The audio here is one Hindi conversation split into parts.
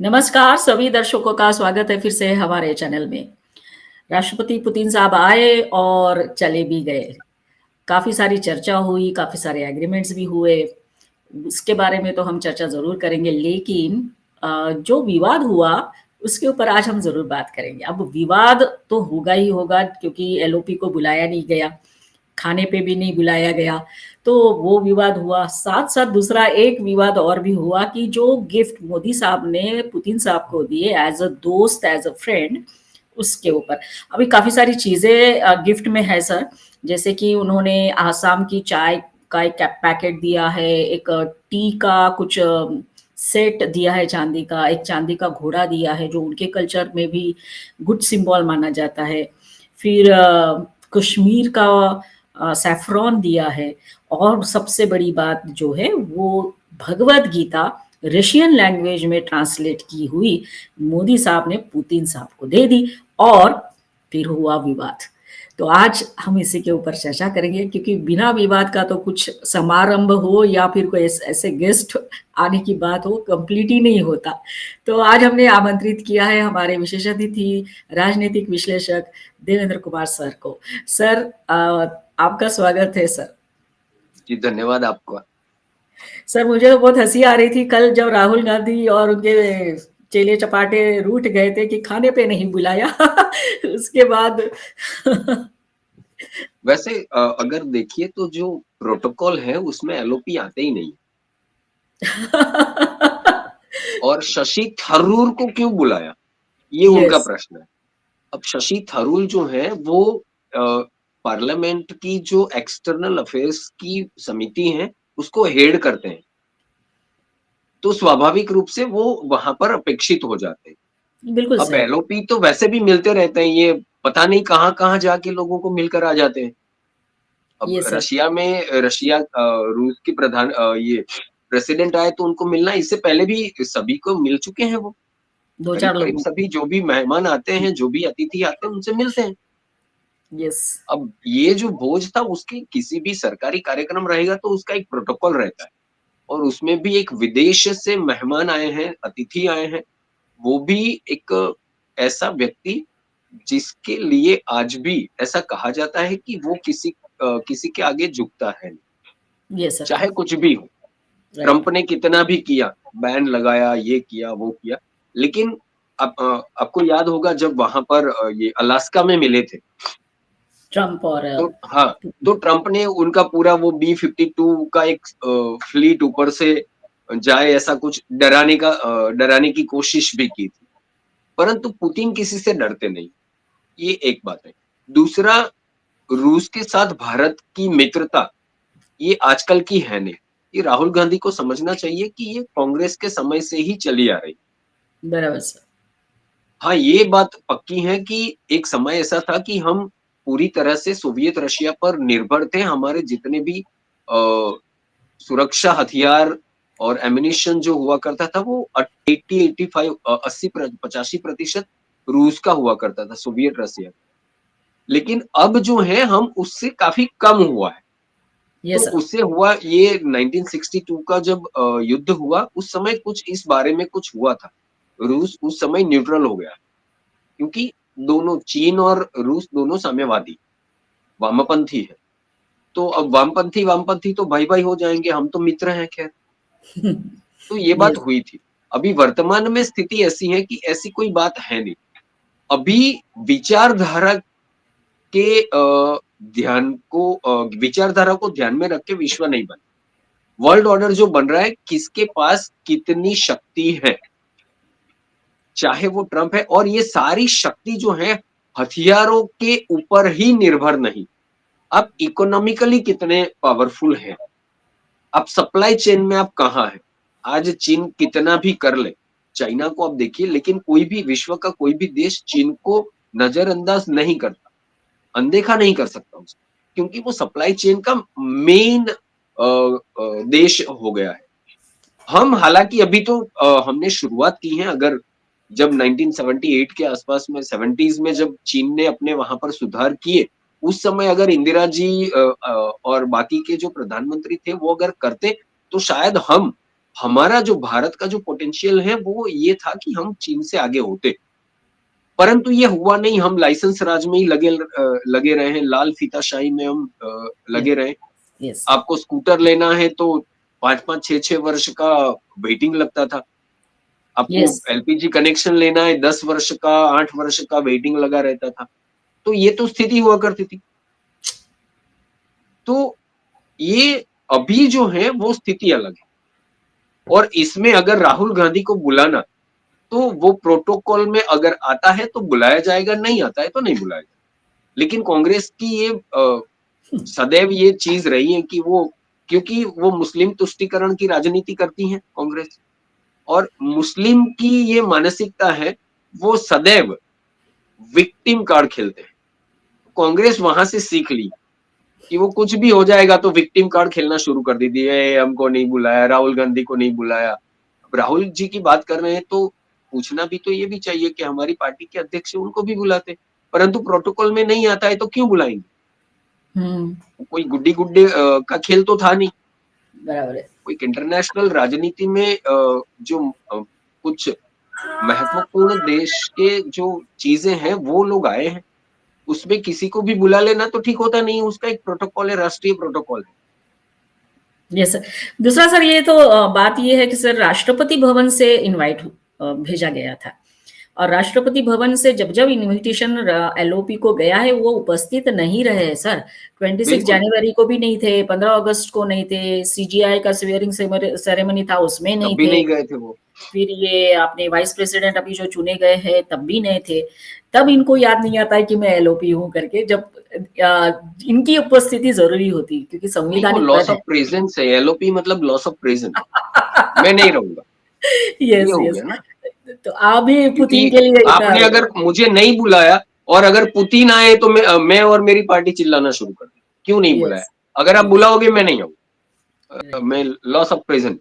नमस्कार सभी दर्शकों का स्वागत है फिर से हमारे चैनल में। राष्ट्रपति पुतिन साहब आए और चले भी गए। काफ़ी सारी चर्चा हुई, काफ़ी सारे एग्रीमेंट्स भी हुए। उसके बारे में तो हम चर्चा ज़रूर करेंगे लेकिन जो विवाद हुआ उसके ऊपर आज हम ज़रूर बात करेंगे। अब विवाद तो होगा ही होगा क्योंकि एलओपी को बुलाया नहीं गया, खाने पे भी नहीं बुलाया गया, तो वो विवाद हुआ। साथ-साथ दूसरा एक विवाद और भी हुआ कि जो गिफ्ट मोदी साहब ने पुतिन साहब को दिए एज़ अ दोस्त, एज़ अ फ्रेंड, उसके ऊपर। अभी काफ़ी सारी चीज़ें गिफ्ट में है सर, जैसे कि उन्होंने आसाम की चाय का एक पैकेट दिया है, एक टी का कुछ सेट दिया है चाँदी का, एक चाँदी का घोड़ा दिया है, जो उनके कल्चर में भी गुड सिम्बॉल माना जाता है। फिर कश्मीर का सैफ़रॉन दिया है और सबसे बड़ी बात जो है वो भगवद गीता रशियन लैंग्वेज में ट्रांसलेट की हुई मोदी साहब ने पुतिन साहब को दे दी और फिर हुआ विवाद। तो आज हम इसी के ऊपर चर्चा करेंगे क्योंकि बिना विवाद का तो कुछ समारंभ हो या फिर कोई ऐसे गेस्ट आने की बात हो कंप्लीट ही नहीं होता। तो आज हमने आमंत्रित किया है हमारे विशेष अतिथि राजनीतिक विश्लेषक देवेंद्र कुमार सर को। सर आपका स्वागत है सर। जी, धन्यवाद आपका। सर मुझे तो बहुत हँसी आ रही थी कल जब राहुल गांधी और उनके चेले-चपाटे रूठ गए थे कि खाने पे नहीं बुलाया। उसके बाद वैसे अगर देखिए तो जो प्रोटोकॉल है उसमें एलओपी आते ही नहीं और शशि थरूर को क्यों बुलाया? ये उनका यस, प्रश्न है। अब शशि थरूर जो है वो अ, पार्लियामेंट की जो एक्सटर्नल अफेयर्स की समिति है, उसको हेड करते हैं। तो स्वाभाविक रूप से वो वहाँ पर अपेक्षित हो जाते हैं। बिल्कुल अब सही। एलओपी तो वैसे भी मिलते रहते हैं, ये पता नहीं कहाँ-कहाँ जाके लोगों को मिलकर आ जाते हैं। अब ये सर, रशिया रूस के ये प्रेसिडेंट आए तो उनको मिलना इससे पहले भी सभी को मिल चुके हैं वो। 2-4 करीब-करीब लोगों सभी जो भी मेहमान आते हैं, जो भी अतिथि आते हैं, उनसे मिलते हैं। यस, अब ये जो भोज था उसकी किसी भी सरकारी कार्यक्रम रहेगा तो उसका एक प्रोटोकॉल रहता है और उसमें भी एक विदेश से मेहमान आए हैं, अतिथि आए हैं, वो भी एक ऐसा व्यक्ति जिसके लिए आज भी ऐसा कहा जाता है कि वो किसी के आगे झुकता है नहीं, यस सर, चाहे कुछ भी हो। राइट। ट्रम्प ने कितना भी किया, बैन लगाया, ये किया, वो किया, लेकिन आपको याद होगा जब वहाँ पर ये अलास्का में मिले थे, ट्रम्प और तो हाँ, तो ट्रम्प ने उनका पूरा वो बी-52 का एक फ्लीट ऊपर से जाए ऐसा कुछ डराने की कोशिश भी की थी। परंतु पुतिन किसी से डरते नहीं, ये एक बात है। दूसरा, रूस के साथ भारत की मित्रता, ये आजकल की है नहीं। ये राहुल गांधी को समझना चाहिए कि ये कांग्रेस के समय से ही चली आ रही। बराबर सर, हाँ, ये बात पक्की है कि एक समय ऐसा था कि हम पूरी तरह से सोवियत रशिया पर निर्भर थे। हमारे जितने भी सुरक्षा हथियार और एम्युनिशन जो हुआ करता था वो 80-85 80 प्र 85% रूस का हुआ करता था, सोवियत रशिया। लेकिन अब जो है हम उससे काफ़ी कम हुआ है। तो यस सर, उससे हुआ ये 1962 का जब युद्ध हुआ, उस समय कुछ इस बारे में कुछ हुआ था। रूस उस समय न्यूट्रल हो गया, क्योंकि दोनों चीन और रूस दोनों साम्यवादी, वामपंथी है। तो अब वामपंथी वामपंथी तो भाई-भाई हो जाएँगे, हम तो मित्र हैं खैर। तो ये बात यस, हुई थी। अभी वर्तमान में स्थिति ऐसी है कि ऐसी कोई बात है नहीं। अभी विचारधारा के विचारधारा को ध्यान में रख के विश्व नहीं बना। वर्ल्ड ऑर्डर जो बन रहा है, किसके पास कितनी शक्ति है, चाहे वो ट्रम्प है और ये सारी शक्ति जो है, हथियारों के ऊपर ही निर्भर नहीं, आप इकोनॉमिकली कितने पावरफुल हैं, आप सप्लाई चेन में आप कहाँ हैं। आज चीन कितना भी कर ले, चाइना को आप देखिए, लेकिन कोई भी विश्व का कोई भी देश चीन को नजरअंदाज नहीं करता, अनदेखा नहीं कर सकता उसे, क्योंकि वो सप्लाई चेन का मेन देश हो गया है। हम हालाँकि अभी तो हमने शुरुआत की है, अगर जब 1978 के आसपास में 70s में जब चीन ने अपने वहाँ पर सुधार किए, उस समय अगर इंदिरा जी और बाकी के जो प्रधानमंत्री थे वो अगर करते, तो शायद हम हमारा जो भारत का जो पोटेंशियल है वो ये था कि हम चीन से आगे होते, परंतु ये हुआ नहीं। हम लाइसेंस राज में ही लगे रहे हैं, लाल फीताशाही में हम यस, लगे रहे। यस, आपको स्कूटर लेना है तो 5-5 6-6 वर्ष का वेटिंग लगता था। आपको यस, एलपीजी कनेक्शन लेना है 10 वर्ष का, 8 वर्ष का वेटिंग लगा रहता था। तो ये तो स्थिति हुआ करती थी। तो ये अभी जो है वो स्थिति अलग है, और इसमें अगर राहुल गांधी को बुलाना, तो वो प्रोटोकॉल में अगर आता है तो बुलाया जाएगा, नहीं आता है तो नहीं बुलाया जाएगा। लेकिन कांग्रेस की ये सदैव ये चीज रही है कि वो, क्योंकि वो मुस्लिम तुष्टीकरण की राजनीति करती है कांग्रेस, और मुस्लिम की ये मानसिकता है, वो सदैव विक्टिम कार्ड खेलते हैं। कांग्रेस वहां से सीख ली कि वो कुछ भी हो जाएगा तो विक्टिम कार्ड खेलना शुरू कर दी थी, हमको नहीं बुलाया, राहुल गांधी को नहीं बुलाया। अब राहुल जी की बात कर रहे हैं तो पूछना भी तो ये भी चाहिए कि हमारी पार्टी के अध्यक्ष उनको भी बुलाते, परंतु प्रोटोकॉल में नहीं आता है तो क्यों बुलाएंगे? हुँ, कोई गुड्डी गुड्डे का खेल तो था नहीं। बराबर है। कोई इंटरनेशनल राजनीति में जो कुछ महत्वपूर्ण देश के जो चीजें हैं वो लोग आए हैं, उसमें किसी को भी बुला लेना तो ठीक होता नहीं है, उसका एक प्रोटोकॉल है, राष्ट्रीय प्रोटोकॉल है। Yes sir. दूसरा सर ये तो बात ये है कि सर राष्ट्रपति भवन से भेजा गया था और राष्ट्रपति भवन से जब-जब इन्विटेशन एलओपी को गया है, वो उपस्थित नहीं रहे हैं सर। 26 बिल्कुल, जनवरी को भी नहीं थे, 15 अगस्त को नहीं थे, सीजीआई का स्वेयरिंग सेरेमनी था, उसमें तब नहीं भी थे। नहीं गए थे वो। फिर ये अपने वाइस प्रेसिडेंट अभी जो चुने गए हैं, तब भी नहीं थे। तब इनको याद नहीं आता है कि मैं एलओपी हूँ करके, जब इनकी उपस्थिति ज़रूरी होती है, क्योंकि नहीं, वो संवैधानिक लॉस पद ऑफ है। प्रेजेंस है, एलओपी मतलब लॉस ऑफ प्रेजेंस। मैं नहीं रहूंगा, ये यस, हो यस। गया ना। तो आप भी पुतिन क्योंकि के लिए इतना आपने अगर मुझे नहीं बुलाया और अगर पुतिन आए तो मैं और मेरी पार्टी चिल्लाना शुरू कर दी, क्यों नहीं बुलाया? यस, अगर आप यस, बुलाओगे मैं नहीं आऊंगा, राइट। मैं लॉस ऑफ प्रेजेंस।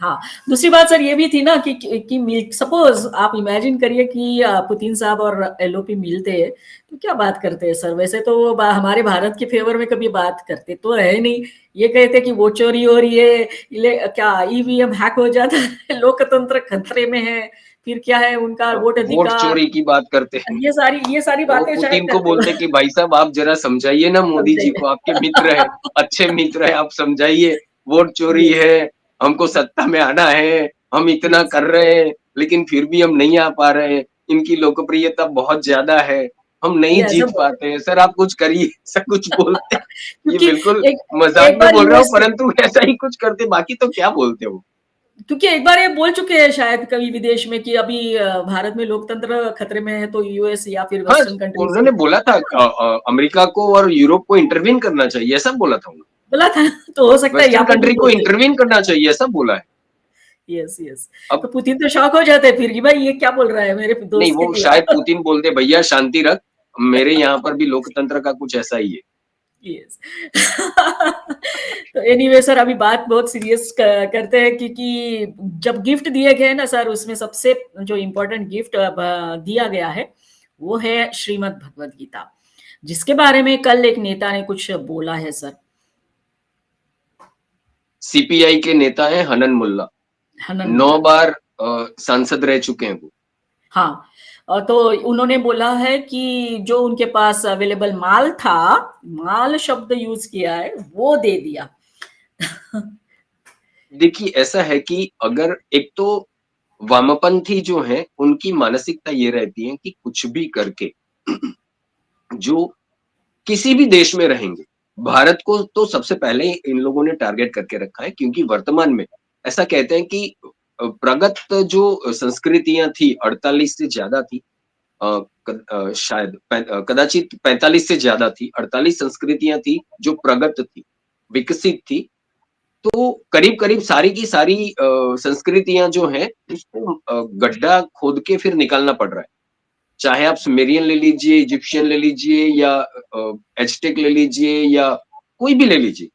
हाँ, दूसरी बात सर ये भी थी ना कि मिल सपोज़ आप इमेजिन करिए कि पुतिन साहब और एलओपी मिलते हैं, तो क्या बात करते हैं सर? वैसे तो वो हमारे भारत के फ़ेवर में कभी बात करते तो है नहीं। ये कहते कि वोट चोरी हो रही है, क्या ईवीएम हैक हो जाता है, लोकतंत्र खतरे में है, फिर क्या है उनका वोट वोट अधिकार, चोरी की बात करते हैं। ये सारी वो बातें शायद पुतिन को करते बोलते कि हो भाई साहब आप जरा समझाइए ना मोदी जी समझाइए। को, आपके मित्र है, अच्छे मित्र है, आप समझाइए, वोट चोरी यस, है, हमको सत्ता में आना है, हम इतना यस, कर रहे हैं, लेकिन फिर भी हम नहीं आ पा रहे हैं, इनकी लोकप्रियता बहुत ज्यादा है, हम नहीं ये ऐसा जीत बोलते पाते हैं, सर आप कुछ करिए, ऐसा कुछ बोलते हैं। ये क्योंकि बिल्कुल एक मजाक एक में बार बोल रहा हूँ, यूएस परंतु ऐसा ही कुछ करते, बाकी तो क्या बोलते हो? क्योंकि एक बार ये बोल चुके हैं शायद कभी विदेश में कि अभी भारत में लोकतंत्र खतरे में है तो यूएस या फिर हाँ, वेस्टर्न कंट्रीज उन्होंने के बोला था अमेरिका को और यूरोप को इंटरवीन करना चाहिए, ऐसा बोला था उन्होंने। बोला था तो हो सकता है वेस्टर्न यहाँ पे भी कंट्री को बोलते इंटरवीन करना चाहिए, ऐसा बोला है। यस यस अब तो पुतिन तो शॉक हो जाते हैं फिर कि भाई ये क्या बोल रहा है मेरे नहीं, दोस्त के वो शायद खिलाफ पुतिन बोलते भैया शांति रख, मेरे यहाँ पर भी लोकतंत्र का कुछ ऐसा ही है। यस तो एनीवे सर अभी बात बहुत सीरियस करते हैं क्योंकि जब गिफ्ट दिए गए ना सर उसमें सबसे जो इम्पोर्टेंट गिफ्ट दिया गया है वो है श्रीमद् भगवत गीता जिसके बारे में कल एक नेता ने कुछ बोला है सर सीपीआई के नेता हैं हनन मुल्ला, हनन 9 मुल्ला बार सांसद रह चुके हैं वो। हाँ तो उन्होंने बोला है कि जो उनके पास अवेलेबल माल था माल शब्द यूज किया है वो दे दिया देखिए ऐसा है कि अगर एक तो वामपंथी जो हैं, उनकी मानसिकता ये रहती है कि कुछ भी करके जो किसी भी देश में रहेंगे, भारत को तो सबसे पहले इन लोगों ने टारगेट करके रखा है, क्योंकि वर्तमान में ऐसा कहते हैं कि प्रगत जो संस्कृतियाँ थी 48 से ज़्यादा थी, शायद कदाचित 45 से ज़्यादा थी, 48 संस्कृतियाँ थी जो प्रगत थी, विकसित थी। तो करीब-करीब सारी की सारी संस्कृतियाँ जो हैं उसको गड्ढा खोद के फिर निकालना पड़ रहा है। चाहे आप सुमेरियन ले लीजिए, इजिप्शियन ले लीजिए या एज़टेक ले लीजिए या कोई भी ले लीजिए।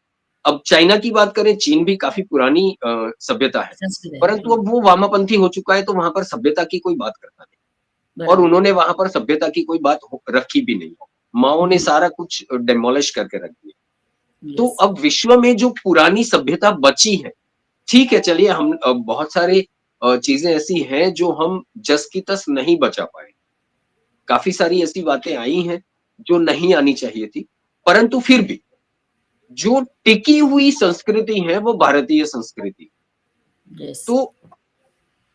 अब चाइना की बात करें, चीन भी काफ़ी पुरानी सभ्यता है, संस्कृत है परंतु अब वो वामपंथी हो चुका है, तो वहाँ पर सभ्यता की कोई बात करता नहीं और बराबर उन्होंने वहाँ पर सभ्यता की कोई बात हो रखी भी नहीं। माओ ने सारा कुछ डिमोलिश करके रख दिया। तो यस अब विश्व में जो पुरानी सभ्यता बची है, ठीक है, चलिए हम बहुत सारी चीज़ें ऐसी हैं जो हम जस की तस नहीं बचा पाए। काफ़ी सारी ऐसी बातें आई हैं जो नहीं आनी चाहिए थी, परंतु फिर भी जो टिकी हुई संस्कृति है वो भारतीय संस्कृति। यस, तो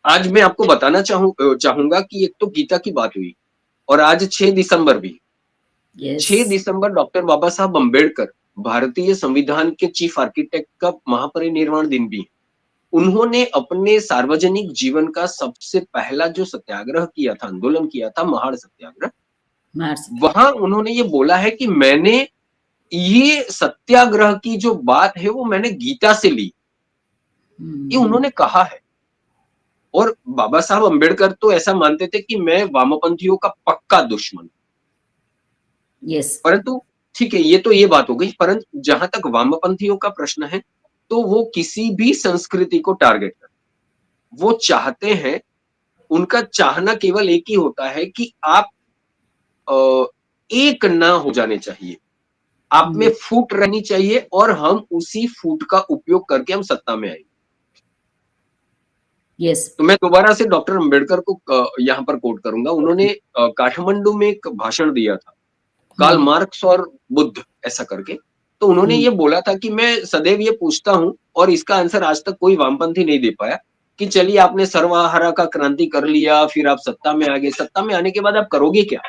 आज मैं आपको बताना चाहूँगा कि एक तो गीता की बात हुई और आज 6 दिसंबर भी। यस, 6 दिसंबर डॉक्टर बाबा साहब अम्बेडकर भारतीय संविधान के चीफ आर्किटेक्ट का महापरिनिर्वाण दिन भी है। उन्होंने अपने सार्वजनिक जीवन का सबसे पहला जो सत्याग्रह किया था, आंदोलन किया था, महाड़ सत्याग्रह, मार सकते हैं। वहाँ उन्होंने ये बोला है कि मैंने ये सत्याग्रह की जो बात है वो मैंने गीता से ली। ये हुँ, उन्होंने कहा है और बाबा साहब अम्बेडकर तो ऐसा मानते थे कि मैं वामपंथियों का पक्का दुश्मन। यस, परंतु ठीक है, ये बात हो गई, परंतु जहाँ तक वामपंथियों का प्रश्न है, तो वो किसी भी संस्कृति को टारगेट करते। वो चाहते हैं, उनका चाहना केवल एक ही होता है कि आप अ, एक ना हो जाने चाहिए। आप में हुँ, फूट रहनी चाहिए और हम उसी फूट का उपयोग करके हम सत्ता में आएँगे। यस, तो मैं दोबारा से डॉक्टर अम्बेडकर को यहाँ पर कोट करूँगा। उन्होंने काठमांडू में एक भाषण दिया था, कार्ल हुँ, मार्क्स और बुद्ध ऐसा करके। तो उन्होंने हुँ, ये बोला था कि मैं सदैव ये पूछता हूँ और इसका आंसर आज तक कोई वामपंथी नहीं दे पाया कि चलिए आपने सर्वहारा का क्रांति कर लिया, फिर आप सत्ता में आ गए। सत्ता में आने के बाद आप करोगे क्या?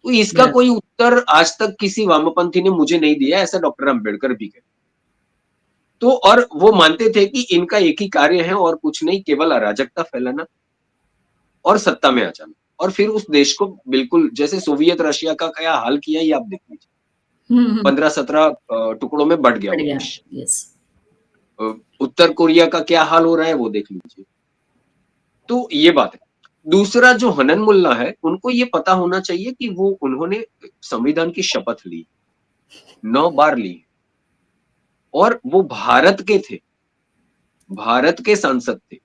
तो इसका बराबर, कोई उत्तर आज तक किसी वामपंथी ने मुझे नहीं दिया, ऐसा डॉक्टर अम्बेडकर भी कहते। तो और वो मानते थे कि इनका एक ही कार्य है और कुछ नहीं, केवल अराजकता फैलाना और सत्ता में आ जाना और फिर उस देश को बिल्कुल जैसे सोवियत रशिया का क्या हाल किया ये आप देख लीजिए। हुँ, हुँ, 15-17 टुकड़ों में बँट गया बढ़ वो गया, देश। यस, अ, उत्तर कोरिया का क्या हाल हो रहा है वो देख लीजिए। तो ये बात है। दूसरा जो हनन मुल्ला है, उनको ये पता होना चाहिए कि वो उन्होंने संविधान की शपथ ली, 9 बार ली और वो भारत के थे, भारत के सांसद थे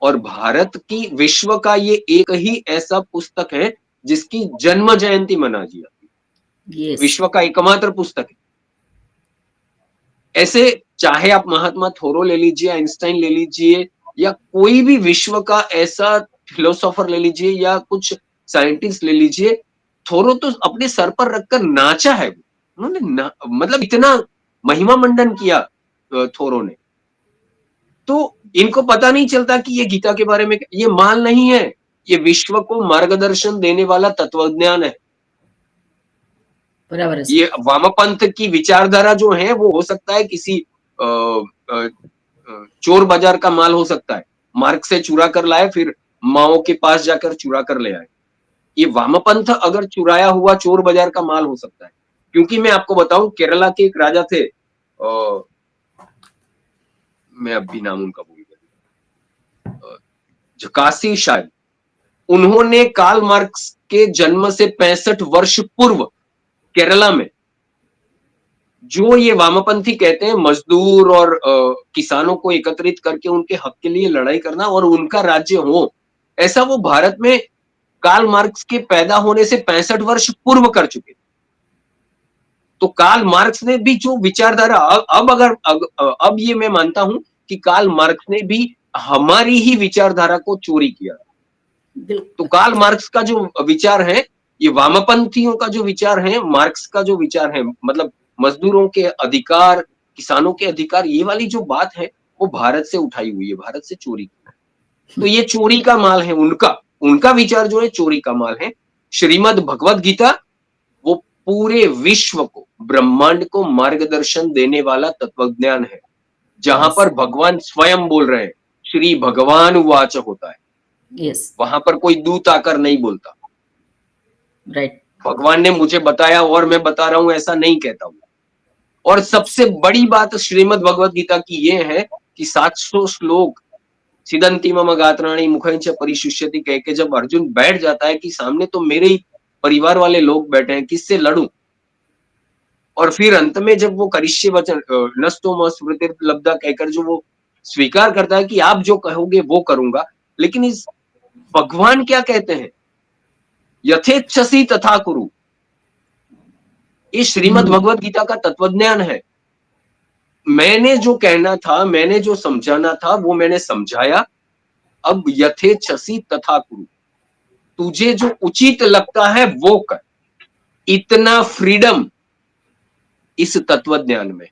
और भारत की विश्व का ये एक ही ऐसा पुस्तक है जिसकी जन्म जयंती मनाई जाती है। यस, विश्व का एकमात्र पुस्तक है। ऐसे चाहे आप महात्मा थोरो ले लीजिए, आइंस्टाइन ले लीजिए या कोई भी विश्व का ऐसा फिलोसोफर ले लीजिए या कुछ साइंटिस्ट ले लीजिए, थोरो तो अपने सर पर रखकर नाचा है वो। उन्होंने ना मतलब इतना महिमा मंडन किया थोरो ने। तो इनको पता नहीं चलता कि ये गीता के बारे में ये माल नहीं है, ये विश्व को मार्गदर्शन देने वाला तत्वज्ञान है। बराबर है ये सर। वामपंथ की विचारधारा जो है वो हो सकता है किसी अ, अ, चोर बाजार का माल हो सकता है। मार्क्स से चुरा कर लाए फिर माओ के पास जाकर चुरा कर ले आए। ये वामपंथ अगर चुराया हुआ चोर बाजार का माल हो सकता है। क्योंकि मैं आपको बताऊँ केरला के एक राजा थे मैं अब भी नाम उनका भूल गया। झकासी शायद। उन्होंने कार्ल मार्क्स के जन्म से 65 वर्ष पूर्व केरला में जो ये वामपंथी कहते हैं मजदूर और किसानों को एकत्रित करके उनके हक के लिए लड़ाई करना और उनका राज्य हो, ऐसा वो भारत में कार्ल मार्क्स के पैदा होने से 65 वर्ष पूर्व कर चुके। तो कार्ल मार्क्स ने भी जो विचारधारा अब अगर अब ये मैं मानता हूँ कि कार्ल मार्क्स ने भी हमारी ही विचारधारा को चोरी किया। तो बिल्कुल, कार्ल मार्क्स का जो विचार है, ये वामपंथियों का जो विचार है, मार्क्स का जो विचार है, मतलब मजदूरों के अधिकार, किसानों के अधिकार, ये वाली जो बात है, वो भारत से उठाई हुई है, भारत से चोरी की। तो ये चोरी का माल है उनका, उनका विचार जो है चोरी का माल है। श्रीमद् भगवत गीता, वो पूरे विश्व को, ब्रह्मांड को मार्गदर्शन देने वाला तत्वज्ञान है। जहाँ यस, पर भगवान स्वयं बोल रहे हैं, श्री भगवान उवाच होता है। यस, वहाँ पर कोई दूत आकर नहीं बोलता। राइट, भगवान ने मुझे बताया और मैं बता रहा हूँ ऐसा नहीं कहता हूँ। और यस, सबसे बड़ी बात श्रीमद् भगवत गीता की ये है कि 700 श्लोक सिदंती मम गात्राणि मुखञ्च परिशुष्यति कह के जब अर्जुन बैठ जाता है कि सामने तो मेरे ही परिवार वाले लोग बैठे हैं, किससे लड़ूं? और फिर अंत में जब वो करिष्ये वचन नस्तोम स्मृतिर्लब्धा कहकर जो वो स्वीकार करता है कि आप जो कहोगे वो करूँगा। लेकिन इस भगवान क्या कहते हैं? यथेच्छसि तथा कुरु। ये श्रीमद् हुँ, भगवत गीता का तत्वज्ञान है। मैंने जो कहना था, मैंने जो समझाना था, वो मैंने समझाया। अब यथेच्छसि तथा कुरु। तुझे जो उचित लगता है वो कर। इतना फ्रीडम इस तत्व ज्ञान में।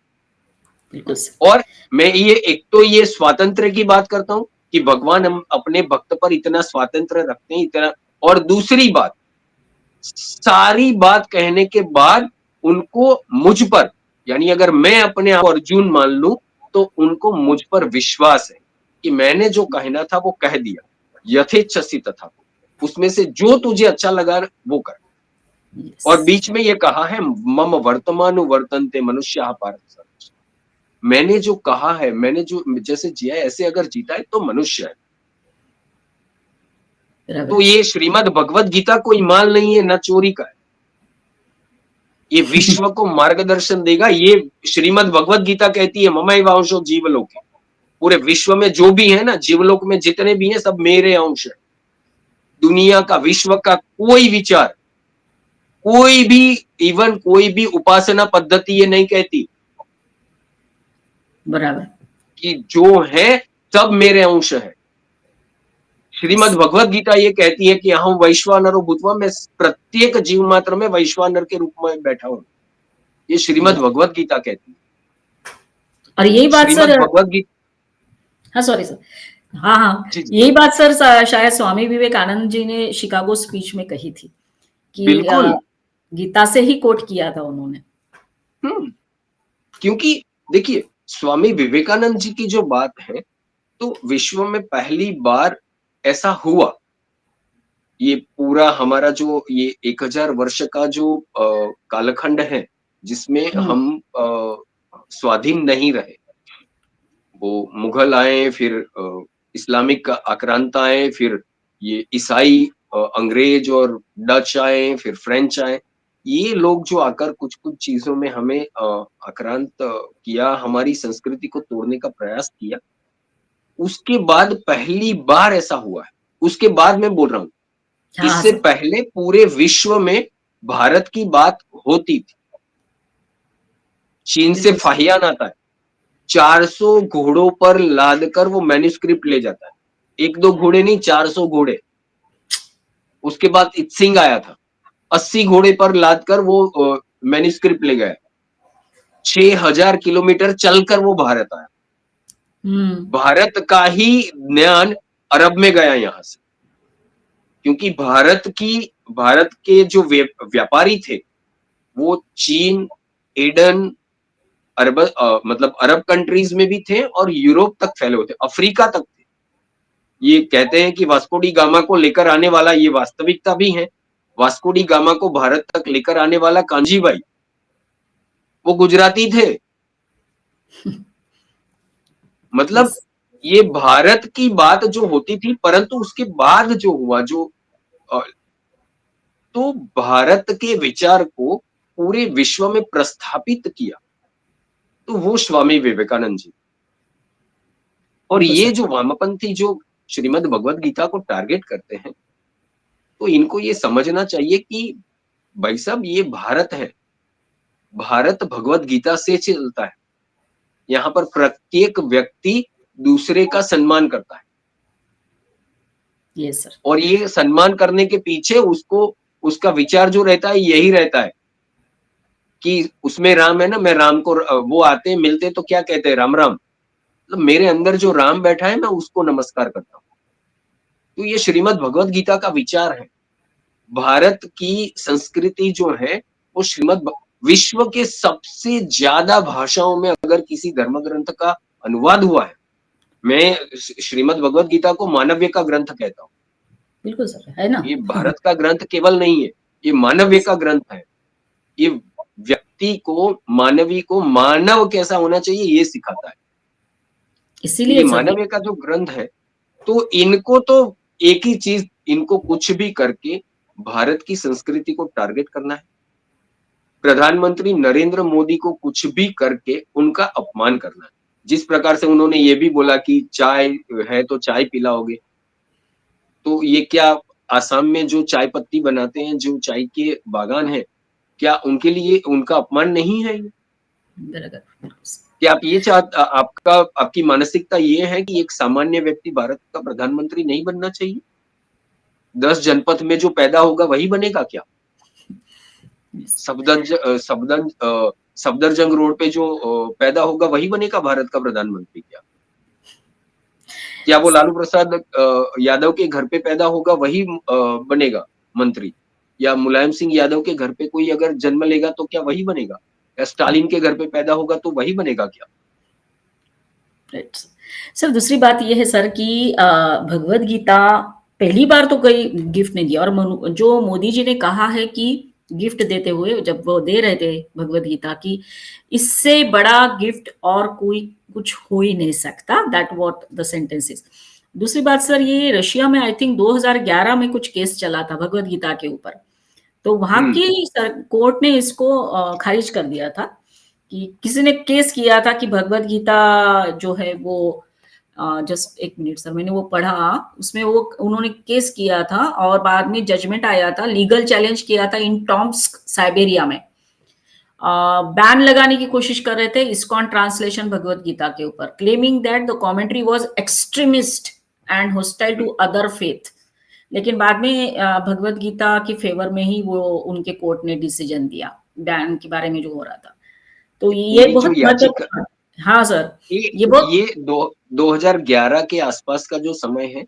बिल्कुल सर। और मैं ये एक तो ये स्वातंत्र्य की बात करता हूँ कि भगवान हम अपने भक्त पर इतना स्वातंत्र्य रखते हैं, इतना। और दूसरी बात, सारी बात कहने के बाद उनको मुझ पर, यानी अगर मैं अपने आप को अर्जुन मान लूं, तो उनको मुझ पर विश्वास है कि मैंने जो कहना था वो कह दिया। यथेच्छसि तथा कुरु। उसमें से जो तुझे अच्छा लगा वो कर। यस। और बीच में ये कहा है, मम वर्तमानु वर्तन्ते मनुष्याः पार्थ सर्वश। मैंने जो कहा है, मैंने जो जैसे जिया है ऐसे अगर जीता है तो मनुष्य है। बराबर तो है ये सर। श्रीमद् भगवत गीता कोई माल नहीं है, ना चोरी का है। ये विश्व को मार्गदर्शन देगा। ये श्रीमद् भगवत गीता कहती है, ममैवांशो जीवलोके। पूरे विश्व में जो भी है ना, जीवलोक में जितने भी हैं, सब मेरे अंश है। दुनिया का, विश्व का कोई विचार, कोई भी, इवन कोई भी उपासना पद्धति ये नहीं कहती बराबर। कि जो है सब मेरे अंश है। यस। श्रीमद् भगवत गीता ये कहती है कि अहं वैश्वानरो भूत्वा, मैं प्रत्येक जीव मात्र में वैश्वानर के रूप में बैठा हूं। ये श्रीमद् ये भगवत गीता कहती है। और यही बात श्रीमद् सर। भगवत गीता। हाँ सॉरी सर। हाँ हाँ, जी जी। यही बात सर शायद स्वामी विवेकानंद जी ने शिकागो स्पीच में कही थी कि बिल्कुल। गीता से ही कोट किया था उन्होंने। हम्म। क्योंकि देखिए, स्वामी विवेकानंद जी की जो बात है, तो विश्व में पहली बार ऐसा हुआ। ये पूरा हमारा जो ये 1000 वर्ष का जो कालखंड है, जिसमें हम्म। हम स्वाधीन नहीं रहे। वो मुगल आए, फिर इस्लामिक आक्रांता आए, फिर ये ईसाई, अंग्रेज और डच आए, फिर फ्रेंच आए। ये लोग जो आकर कुछ-कुछ चीज़ों में हमें आक्रांत किया, हमारी संस्कृति को तोड़ने का प्रयास किया। उसके बाद पहली बार ऐसा हुआ है। उसके बाद मैं बोल रहा हूँ, हाँ हाँ इससे सर। पहले पूरे विश्व में भारत की बात होती थी। चीन से बिल्कुल सर। फाहियान आता है। 400 घोड़ों पर लादकर वो मैन्युस्क्रिप्ट ले जाता है। 1-2 घोड़े नहीं, 400 घोड़े। उसके बाद इत्सिंग आया था। 80 घोड़े पर लादकर वो मैन्युस्क्रिप्ट ले गया। 6000 किलोमीटर चलकर वो भारत आया। हम्म। भारत का ही ज्ञान अरब में गया यहाँ से। क्योंकि भारत के जो व्यापारी थे, वो चीन, ईडन, मतलब अरब कंट्रीज में भी थे और यूरोप तक फैले हुए थे, अफ्रीका तक थे। ये कहते हैं कि वास्को डी गामा को लेकर आने वाला, ये वास्तविकता भी है। वास्को डी गामा को भारत तक लेकर आने वाला कांजी भाई, वो गुजराती थे। मतलब यस। ये भारत की बात जो होती थी, परंतु उसके बाद जो हुआ, जो अ, तो भारत के विचार को पूरे विश्व में प्रस्थापित किया, तो वो स्वामी विवेकानंद जी। और बिल्कुल ये सर। जो वामपंथी जो श्रीमद् भगवत गीता को टारगेट करते हैं, तो इनको ये समझना चाहिए कि भाई साहब, ये भारत है। भारत भगवत गीता से चलता है। यहाँ पर प्रत्येक व्यक्ति दूसरे का सम्मान करता है। Yes sir. और ये सम्मान करने के पीछे उसको, उसका विचार जो रहता है यही रहता है कि उसमें राम है ना, मैं राम को, वो आते हैं मिलते हैं तो क्या कहते हैं, राम राम। मतलब मेरे अंदर जो राम बैठा है, मैं उसको नमस्कार करता हूँ। तो ये श्रीमद् भगवत गीता का विचार है। भारत की संस्कृति जो है, वो विश्व के सबसे ज्यादा भाषाओं में अगर किसी धर्म ग्रंथ का अनुवाद हुआ है, मैं श्रीमद् भगवत गीता को मानव्य का ग्रंथ कहता हूँ। बिल्कुल सर, है ना। ये भारत का ग्रंथ केवल नहीं है, ये मानव्य का ग्रंथ है। ये व्यक्ति को, मानवी को मानव कैसा होना चाहिए ये सिखाता है। तो ये इसीलिए सर मानवीय का जो ग्रंथ है, तो इनको तो एक ही चीज, इनको कुछ भी करके भारत की संस्कृति को टारगेट करना है। प्रधानमंत्री नरेंद्र मोदी को कुछ भी करके उनका अपमान करना है। जिस प्रकार से उन्होंने ये भी बोला कि चाय है तो चाय पिलाओगे। तो ये क्या आसाम में जो चाय पत्ती बनाते हैं, जो चाय के बागान हैं, क्या उनके लिए उनका अपमान नहीं है ये? बराबर। बिल्कुल सर। क्या आप ये आपका आपकी मानसिकता ये है कि एक सामान्य व्यक्ति भारत का प्रधानमंत्री नहीं बनना चाहिए? 10 जनपद में जो पैदा होगा वही बनेगा क्या? यस। सफदरजंग रोड पे जो पैदा होगा वही बनेगा भारत का प्रधानमंत्री क्या? क्या वो लालू प्रसाद यादव के घर पे पैदा होगा वही बनेगा मंत्री? या मुलायम सिंह यादव के घर पे कोई अगर जन्म लेगा तो क्या वही बनेगा? या स्टालिन के घर पे पैदा होगा तो वही बनेगा क्या? राइट। सर दूसरी बात ये है सर कि भगवत गीता पहली बार तो कोई गिफ्ट नहीं दिया, और जो मोदी जी ने कहा है कि गिफ्ट देते हुए जब वो दे रहे थे भगवत गीता की, इससे बड़ा गिफ्ट और कोई कुछ हो ही नहीं सकता, that what the sentence is. दूसरी बात सर, ये रशिया में आई थिंक 2011 में कुछ केस चला था भगवत गीता के ऊपर, तो वहां हम्म। की कोर्ट ने इसको खारिज कर दिया था कि किसी ने केस किया था कि भगवत गीता जो है वो जस्ट एक मिनट सर, मैंने वो पढ़ा, उसमें वो उन्होंने केस किया था और बाद में जजमेंट आया था, लीगल चैलेंज किया था इन टॉम्स्क साइबेरिया में। बैन लगाने की कोशिश कर रहे थे इस्कॉन ट्रांसलेशन भगवत गीता के ऊपर, claiming that the commentary was extremist and hostile to other faith. लेकिन बाद में भगवत गीता के फेवर में ही वो उनके कोर्ट ने डिसीजन दिया बैन के बारे में जो हो रहा था। तो ये ये जो बहुत याचिका महत्वपूर्ण। हाँ सर, ये ये बहुत। ये दो 2011 के आसपास का जो समय है,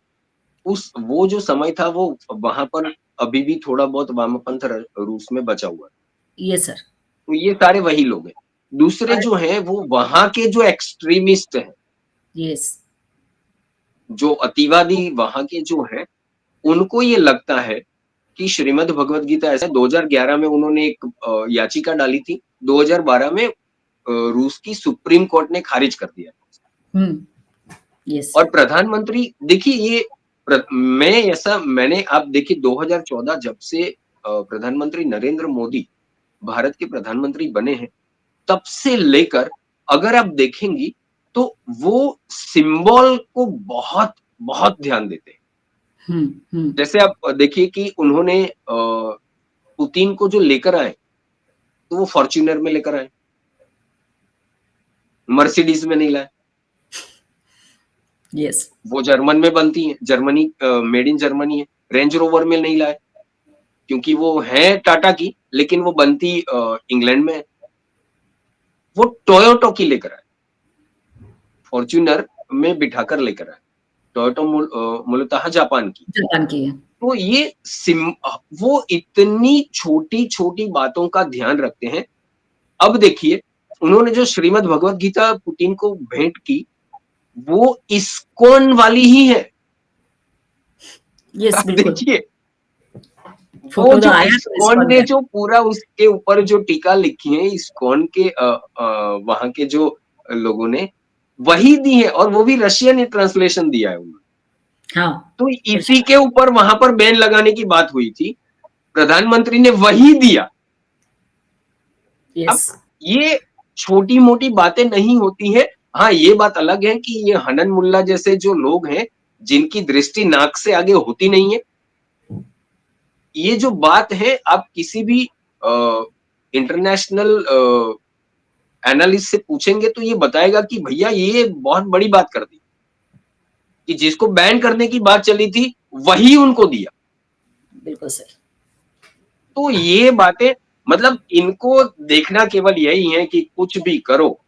उस वो जो समय था वो वहां पर अभी भी थोड़ा बहुत वामपंथ रूस में बचा हुआ है। ये सर। तो ये सारे वही लोग हैं। दूसरे जो हैं वो वहां के जो एक्सट्रीमिस्ट हैं, यस। जो अतिवादी वहां के जो हैं, उनको ये लगता है कि श्रीमद् भगवत गीता ऐसा 2011 में उन्होंने एक याचिका डाली थी, 2012 में रूस की सुप्रीम कोर्ट ने खारिज कर दिया। यस। और प्रधानमंत्री देखिए ये मैंने आप देखिए 2014 जब से प्रधानमंत्री नरेंद्र मोदी भारत के प्रधानमंत्री बने हैं, तब से लेकर अगर आप देखेंगी तो वो सिंबल को बहुत बहुत ध्यान देते हैं। जैसे आप देखिए कि उन्होंने पुतिन को जो लेकर आए तो वो फॉर्च्यूनर में लेकर आए, मर्सिडीज में नहीं लाए। यस। वो जर्मन में बनती है, जर्मनी मेड इन जर्मनी है। रेंज रोवर में नहीं लाए क्योंकि वो है टाटा की, लेकिन वो बनती इंग्लैंड में है। वो टोयोटो की लेकर आए, फॉर्च्यूनर में बिठाकर लेकर आए। टोयोटो मूलतः जापान की। जापान की है। तो ये वो इतनी छोटी-छोटी बातों का ध्यान रखते हैं। अब देखिए, उन्होंने जो श्रीमद् भगवत गीता पुतिन को भेंट की, वो इस्कॉन वाली ही है। यस, आप बिल्कुल। देखिए, वो फोटो तो जो आया तो इस्कॉन इस्कॉन ने का। जो पूरा उसके ऊपर जो टीका लिखी है इस्कॉन के वहां के जो लोगों ने वही दी है, और वो भी रशियन ट्रांसलेशन दिया है उन्होंने। हाँ। तो इसी के ऊपर वहां पर बैन लगाने की बात हुई थी, प्रधानमंत्री ने वही दिया। अब यस। ये छोटी मोटी बातें नहीं होती है। हाँ, ये बात अलग है कि ये हनन मुल्ला जैसे जो लोग हैं, जिनकी दृष्टि नाक से आगे होती नहीं है, ये जो बात है आप किसी भी इंटरनेशनल एनालिस्ट से पूछेंगे तो ये बताएगा कि भैया ये बहुत बड़ी बात कर दी, कि जिसको बैन करने की बात चली थी वही उनको दिया। बिल्कुल सर। तो ये बातें मतलब इनको देखना केवल यही है कि कुछ भी करो।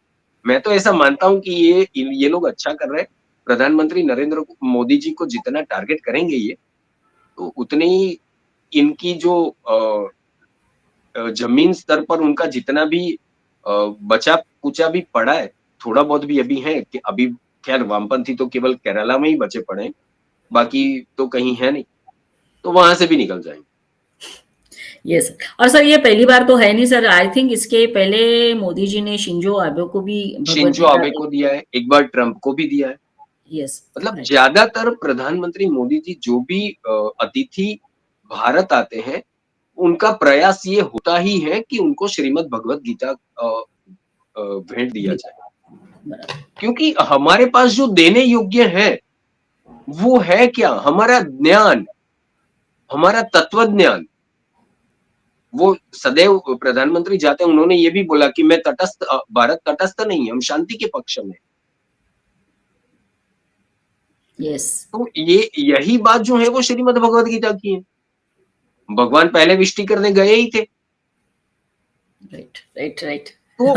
मैं तो ऐसा मानता हूं कि ये लोग अच्छा कर रहे हैं। प्रधानमंत्री नरेंद्र मोदी जी को जितना टारगेट करेंगे ये, तो उतनी ही इनकी जो जमीन स्तर पर उनका जितना भी बचा कुचा भी पड़ा है, थोड़ा बहुत भी अभी है कि अभी खैर वामपंथी तो केवल केरला में ही बचे पड़े हैं, बाकी तो कहीं है नहीं, तो वहां से भी निकल जाएंगे। यस। और सर ये पहली बार तो है नहीं सर, आई थिंक इसके पहले मोदी जी ने शिंजो आबे को भी भगवत शिंजो गीता आबे दी। को दिया है, एक बार ट्रंप को भी दिया है। यस। मतलब राइट। ज्यादातर प्रधानमंत्री मोदी जी जो भी अतिथि भारत आते हैं, उनका प्रयास ये होता ही है कि उनको श्रीमद् भगवत गीता भेंट दिया जाए, बराबर। क्योंकि हमारे पास जो देने योग्य है वो है क्या? हमारा ज्ञान, हमारा तत्व ज्ञान, वो सदैव प्रधानमंत्री जाते हैं, उन्होंने ये भी बोला कि मैं भारत तटस्थ नहीं है, हम शांति के पक्ष में। यस। तो ये यही बात जो है वो श्रीमद् भगवत गीता की है। भगवान पहले विष्टि करने गए ही थे। Right, right, right. तो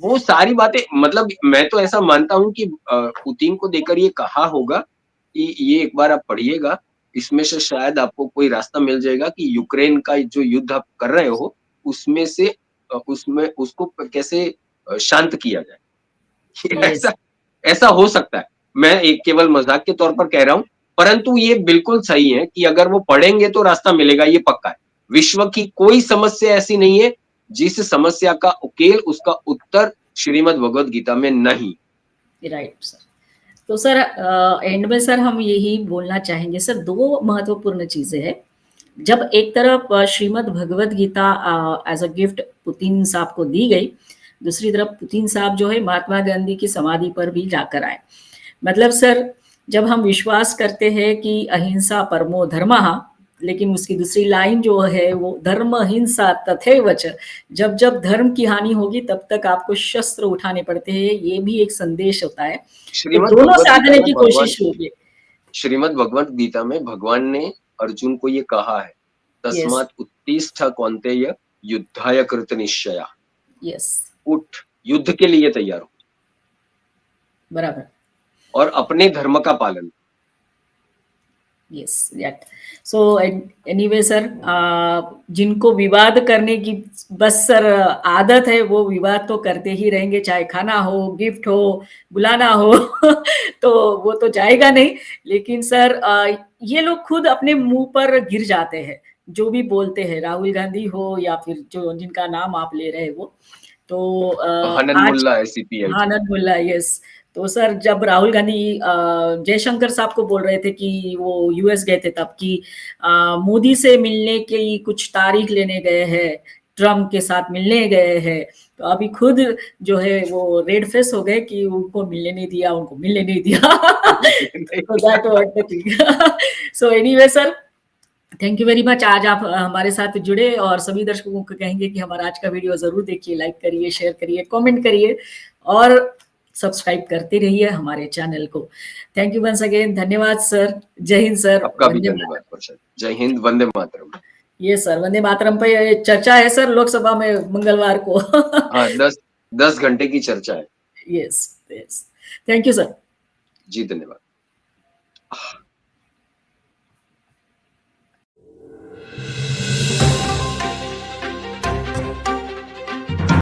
वो सारी बातें मतलब मैं तो ऐसा मानता हूँ कि पुतिन को देखकर ये कहा होगा कि ये एक बार आप पढ़िएगा, इसमें से शायद आपको कोई रास्ता मिल जाएगा कि यूक्रेन का जो युद्ध आप कर रहे हो, उसमें से उसमें उसको कैसे शांत किया जाए। यस, ऐसा ऐसा हो सकता है। मैं एक केवल मज़ाक के तौर पर कह रहा हूँ, परंतु ये बिल्कुल सही है कि अगर वो पढ़ेंगे तो रास्ता मिलेगा, ये पक्का है। विश्व की कोई समस्या ऐसी नहीं है, जिस समस्या का उकेल, उसका उत्तर श्रीमद् भगवत गीता में नहीं। Right sir. तो सर एंड में सर हम यही बोलना चाहेंगे सर, 2 महत्वपूर्ण चीज़ें हैं। जब एक तरफ Shrimad Bhagavad Gita as a gift Putin साहब को दी गई, दूसरी तरफ पुतिन साहब जो है महात्मा गांधी की समाधि पर भी जाकर आए। मतलब सर, जब हम विश्वास करते हैं कि अहिंसा परमो धर्मः, लेकिन उसकी दूसरी लाइन जो है वो धर्म हिंसा तथैव च, जब धर्म की हानि होगी तब तक आपको शस्त्र उठाने पड़ते हैं, ये भी एक संदेश होता है। तो श्रीमद् दोनों भगवत गीता साधने में की भगवान कोशिश होगी। श्रीमद् भगवत गीता में भगवान ने अर्जुन को ये कहा है, यस, तस्मात् उत्तिष्ठ कौन्तेय युद्धाय कृत निश्चया। यस, उठ, युद्ध के लिए तैयार हो बराबर। और अपने धर्म का पालन। Yes, that. So anyway sir, जिनको विवाद करने की बस सर आदत है, वो विवाद तो करते ही रहेंगे, चाहे खाना हो, गिफ्ट हो, बुलाना हो तो वो तो जाएगा नहीं। लेकिन सर ये लोग खुद अपने मुंह पर गिर जाते हैं, जो भी बोलते हैं, राहुल गांधी हो या फिर जो जिनका नाम आप ले रहे हैं वो। तो हनन आज मुल्ला है सीपीआई हाँ, के। नटबुल्ला, यस। तो सर जब राहुल गांधी जयशंकर साहब को बोल रहे थे कि वो यूएस गए थे तब कि मोदी से मिलने की कुछ तारीख लेने गए हैं, ट्रम्प के साथ मिलने गए हैं, तो अभी खुद जो है वो रेड फेस हो गए कि उनको मिलने नहीं दिया, उनको मिलने नहीं दिया। तो that was the thing. So anyway sir, thank you very much. आज आप हमारे साथ जुड़े और सभी दर्शकों को कहेंगे कि हमारा आज का वीडियो ज़रूर देखिए, लाइक करिए, शेयर करिए, कमेंट करिए और सब्सक्राइब करते रहिए हमारे चैनल को। थैंक यू वंस अगेन, धन्यवाद सर। जय हिंद सर, आपका भी वंदे धन्यवाद मातरम। प्रशांत। जय हिंद, वंदे मातरम। ये सर, वंदे मातरम पे चर्चा है सर लोकसभा में मंगलवार को। हाँ, 10 घंटे की चर्चा है। Yes, yes. Thank you sir. जी, धन्यवाद।